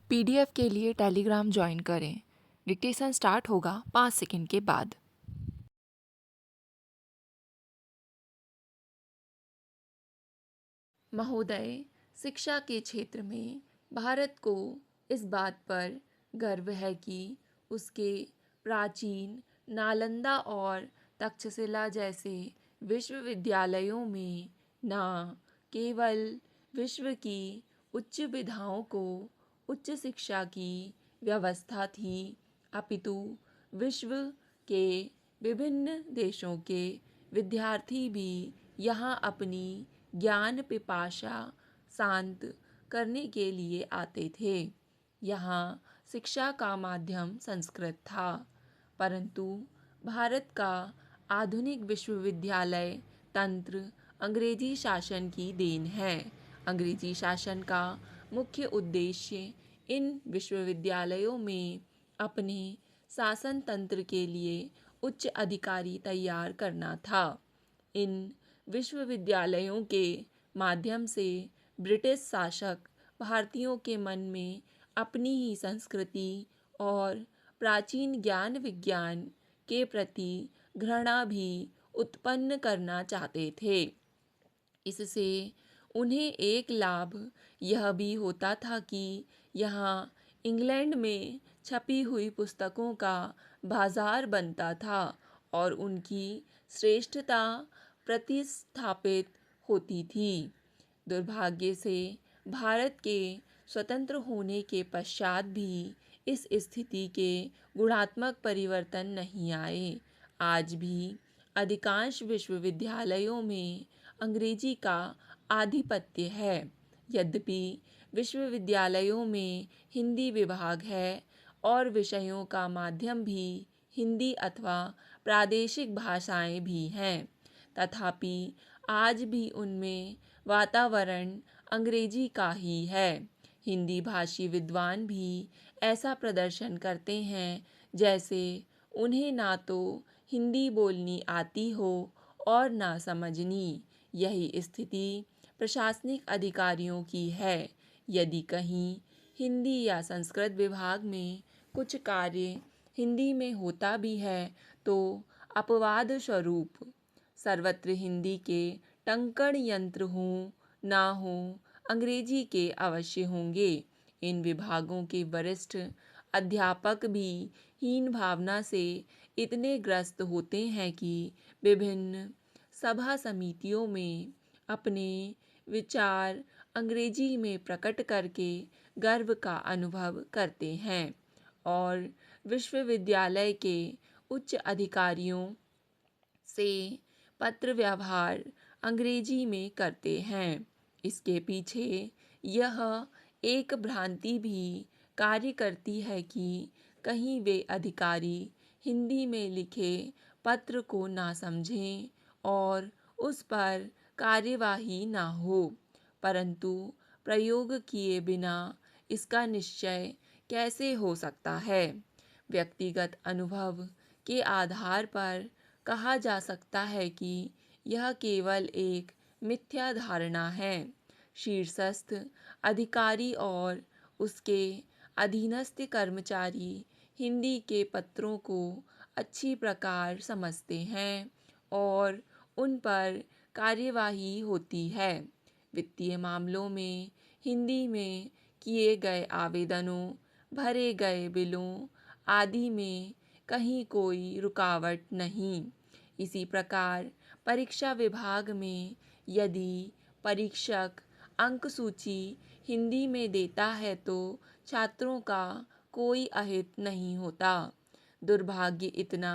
PDF के लिए Telegram join करें। डिक्टेशन स्टार्ट होगा 5 सेकंड के बाद। महोदय, शिक्षा के क्षेत्र में भारत को इस बात पर गर्व है कि उसके प्राचीन नालंदा और तक्षशिला जैसे विश्वविद्यालयों में न केवल विश्व की उच्च विधाओं को उच्च शिक्षा की व्यवस्था थी, अपितु विश्व के विभिन्न देशों के विद्यार्थी भी यहाँ अपनी ज्ञान पिपासा शांत करने के लिए आते थे। यहाँ शिक्षा का माध्यम संस्कृत था, परंतु भारत का आधुनिक विश्वविद्यालय तंत्र अंग्रेजी शासन की देन है। अंग्रेजी शासन का मुख्य उद्देश्य इन विश्वविद्यालयों में अपने शासन तंत्र के लिए उच्च अधिकारी तैयार करना था। इन विश्वविद्यालयों के माध्यम से ब्रिटिश शासक भारतीयों के मन में अपनी ही संस्कृति और प्राचीन ज्ञान विज्ञान के प्रति घृणा भी उत्पन्न करना चाहते थे। इससे उन्हें एक लाभ यह भी होता था कि यहाँ इंग्लैंड में छपी हुई पुस्तकों का बाजार बनता था और उनकी श्रेष्ठता प्रतिस्थापित होती थी। दुर्भाग्य से भारत के स्वतंत्र होने के पश्चात भी इस स्थिति के गुणात्मक परिवर्तन नहीं आए। आज भी अधिकांश विश्वविद्यालयों में अंग्रेजी का आधिपत्य है। यद्यपि विश्वविद्यालयों में हिंदी विभाग है और विषयों का माध्यम भी हिंदी अथवा प्रादेशिक भाषाएं भी हैं, तथापि आज भी उनमें वातावरण अंग्रेजी का ही है। हिंदी भाषी विद्वान भी ऐसा प्रदर्शन करते हैं जैसे उन्हें ना तो हिंदी बोलनी आती हो और ना समझनी। यही स्थिति प्रशासनिक अधिकारियों की है। यदि कहीं हिंदी या संस्कृत विभाग में कुछ कार्य हिंदी में होता भी है तो अपवाद स्वरूप सर्वत्र हिंदी के टंकण यंत्र हों ना हों, अंग्रेजी के अवश्य होंगे। इन विभागों के वरिष्ठ अध्यापक भी हीन भावना से इतने ग्रस्त होते हैं कि विभिन्न सभा समितियों में अपने विचार अंग्रेजी में प्रकट करके गर्व का अनुभव करते हैं और विश्वविद्यालय के उच्च अधिकारियों से पत्र व्यवहार अंग्रेजी में करते हैं। इसके पीछे यह एक भ्रांति भी कार्य करती है कि कहीं वे अधिकारी हिंदी में लिखे पत्र को ना समझें और उस पर कार्यवाही ना हो, परंतु प्रयोग किए बिना इसका निश्चय कैसे हो सकता है। व्यक्तिगत अनुभव के आधार पर कहा जा सकता है कि यह केवल एक मिथ्या धारणा है। शीर्षस्थ अधिकारी और उसके अधीनस्थ कर्मचारी हिंदी के पत्रों को अच्छी प्रकार समझते हैं और उन पर कार्यवाही होती है। वित्तीय मामलों में हिंदी में किए गए आवेदनों, भरे गए बिलों आदि में कहीं कोई रुकावट नहीं। इसी प्रकार परीक्षा विभाग में यदि परीक्षक अंक सूची हिंदी में देता है तो छात्रों का कोई अहित नहीं होता। दुर्भाग्य इतना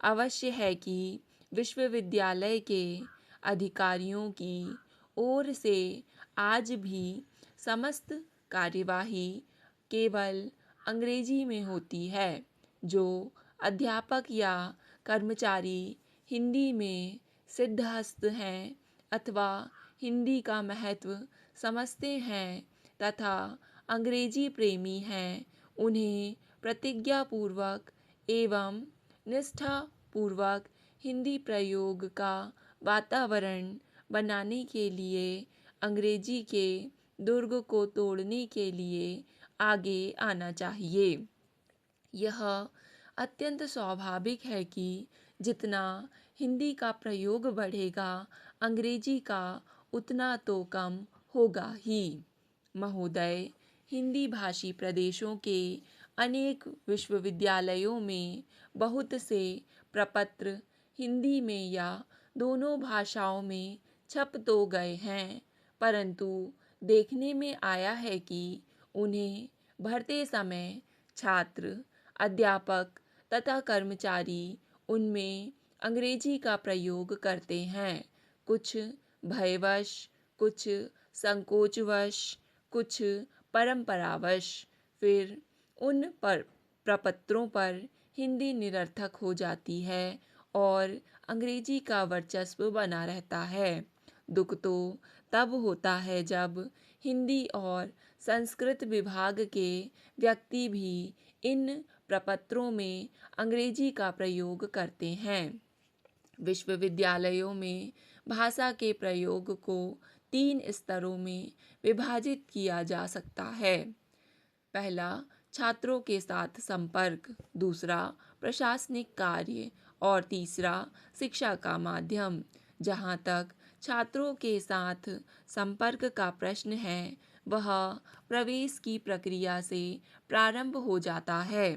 अवश्य है कि विश्वविद्यालय के अधिकारियों की ओर से आज भी समस्त कार्यवाही केवल अंग्रेजी में होती है। जो अध्यापक या कर्मचारी हिंदी में सिद्धहस्त हैं अथवा हिंदी का महत्व समझते हैं तथा अंग्रेजी प्रेमी हैं, उन्हें प्रतिज्ञापूर्वक एवं निष्ठापूर्वक हिंदी प्रयोग का वातावरण बनाने के लिए अंग्रेजी के दुर्ग को तोड़ने के लिए आगे आना चाहिए। यह अत्यंत स्वाभाविक है कि जितना हिंदी का प्रयोग बढ़ेगा, अंग्रेजी का उतना तो कम होगा ही। महोदय, हिंदी भाषी प्रदेशों के अनेक विश्वविद्यालयों में बहुत से प्रपत्र हिंदी में या दोनों भाषाओं में छप तो गए हैं, परंतु देखने में आया है कि उन्हें भरते समय छात्र, अध्यापक तथा कर्मचारी उनमें अंग्रेजी का प्रयोग करते हैं। कुछ भयवश, कुछ संकोचवश, कुछ परंपरावश, फिर उन पर प्रपत्रों पर हिंदी निरर्थक हो जाती है और अंग्रेजी का वर्चस्व बना रहता है। दुख तो तब होता है जब हिंदी और संस्कृत विभाग के व्यक्ति भी इन प्रपत्रों में अंग्रेजी का प्रयोग करते हैं। विश्वविद्यालयों में भाषा के प्रयोग को 3 स्तरों में विभाजित किया जा सकता है। पहला, छात्रों के साथ संपर्क, दूसरा, प्रशासनिक कार्य और तीसरा, शिक्षा का माध्यम। जहाँ तक छात्रों के साथ संपर्क का प्रश्न है, वह प्रवेश की प्रक्रिया से प्रारंभ हो जाता है।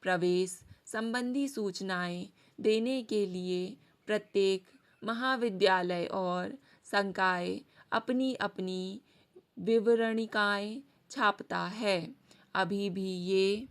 प्रवेश संबंधी सूचनाएं देने के लिए प्रत्येक महाविद्यालय और संकाय अपनी अपनी विवरणिकाएं छापता है। अभी भी ये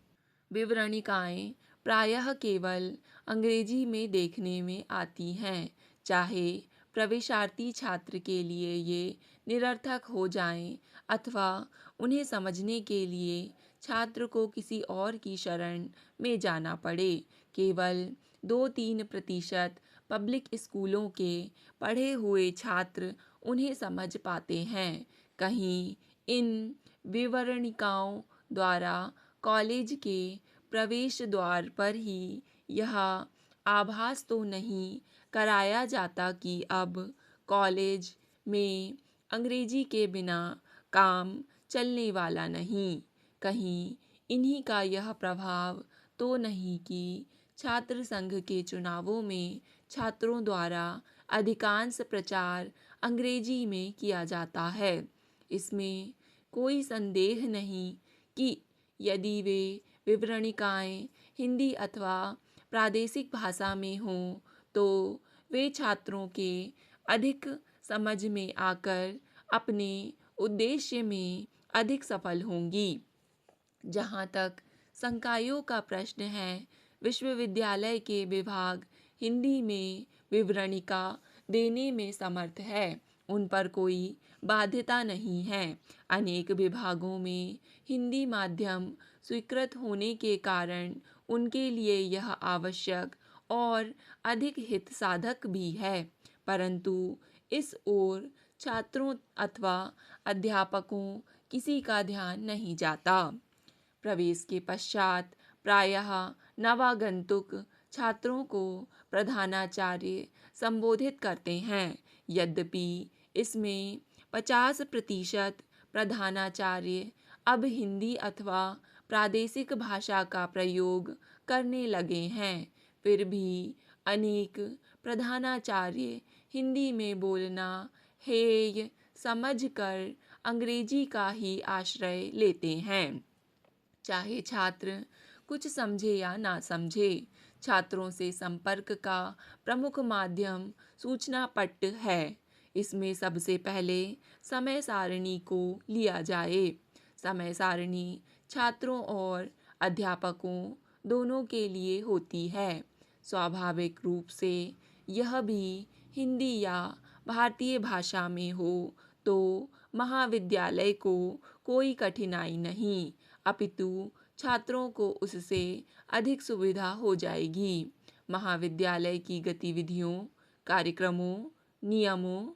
विवरणिकाएं प्रायः केवल अंग्रेजी में देखने में आती हैं, चाहे प्रवेशार्थी छात्र के लिए ये निरर्थक हो जाएं अथवा उन्हें समझने के लिए छात्र को किसी और की शरण में जाना पड़े। केवल 2-3% पब्लिक स्कूलों के पढ़े हुए छात्र उन्हें समझ पाते हैं। कहीं इन विवरणिकाओं द्वारा कॉलेज के प्रवेश द्वार पर ही यह आभास तो नहीं कराया जाता कि अब कॉलेज में अंग्रेजी के बिना काम चलने वाला नहीं। कहीं इन्हीं का यह प्रभाव तो नहीं कि छात्र संघ के चुनावों में छात्रों द्वारा अधिकांश प्रचार अंग्रेजी में किया जाता है। इसमें कोई संदेह नहीं कि यदि वे विवरणिकाएं हिंदी अथवा प्रादेशिक भाषा में हों तो वे छात्रों के अधिक समझ में आकर अपने उद्देश्य में अधिक सफल होंगी। जहाँ तक संकायों का प्रश्न है, विश्वविद्यालय के विभाग हिंदी में विवरणिका देने में समर्थ है, उन पर कोई बाध्यता नहीं है। अनेक विभागों में हिंदी माध्यम स्वीकृत होने के कारण उनके लिए यह आवश्यक और अधिक हित साधक भी है, परंतु इस ओर छात्रों अथवा अध्यापकों किसी का ध्यान नहीं जाता। प्रवेश के पश्चात प्रायः नवागंतुक छात्रों को प्रधानाचार्य संबोधित करते हैं। यद्यपि इसमें 50% प्रधानाचार्य अब हिंदी अथवा प्रादेशिक भाषा का प्रयोग करने लगे हैं, फिर भी अनेक प्रधानाचार्य हिंदी में बोलना हेय समझकर अंग्रेजी का ही आश्रय लेते हैं। चाहे छात्र कुछ समझे या ना समझे, छात्रों से संपर्क का प्रमुख माध्यम सूचना पट्ट है। इसमें सबसे पहले समय सारणी को लिया जाए। समय सारणी छात्रों और अध्यापकों दोनों के लिए होती है। स्वाभाविक रूप से यह भी हिंदी या भारतीय भाषा में हो तो महाविद्यालय को कोई कठिनाई नहीं, अपितु छात्रों को उससे अधिक सुविधा हो जाएगी। महाविद्यालय की गतिविधियों, कार्यक्रमों, नियमों,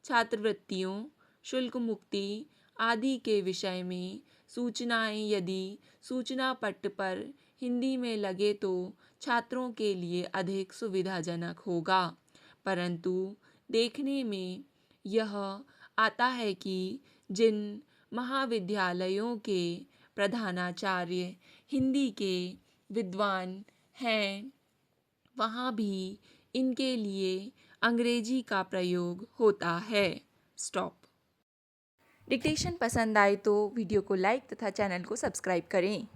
छात्रवृत्तियों, शुल्क मुक्ति आदि के विषय में सूचनाएं यदि सूचना पट्ट पर हिंदी में लगे तो छात्रों के लिए अधिक सुविधाजनक होगा, परंतु देखने में यह आता है कि जिन महाविद्यालयों के प्रधानाचार्य हिंदी के विद्वान हैं, वहाँ भी इनके लिए अंग्रेजी का प्रयोग होता है। स्टॉप। डिक्टेशन पसंद आए तो वीडियो को लाइक तथा चैनल को सब्सक्राइब करें।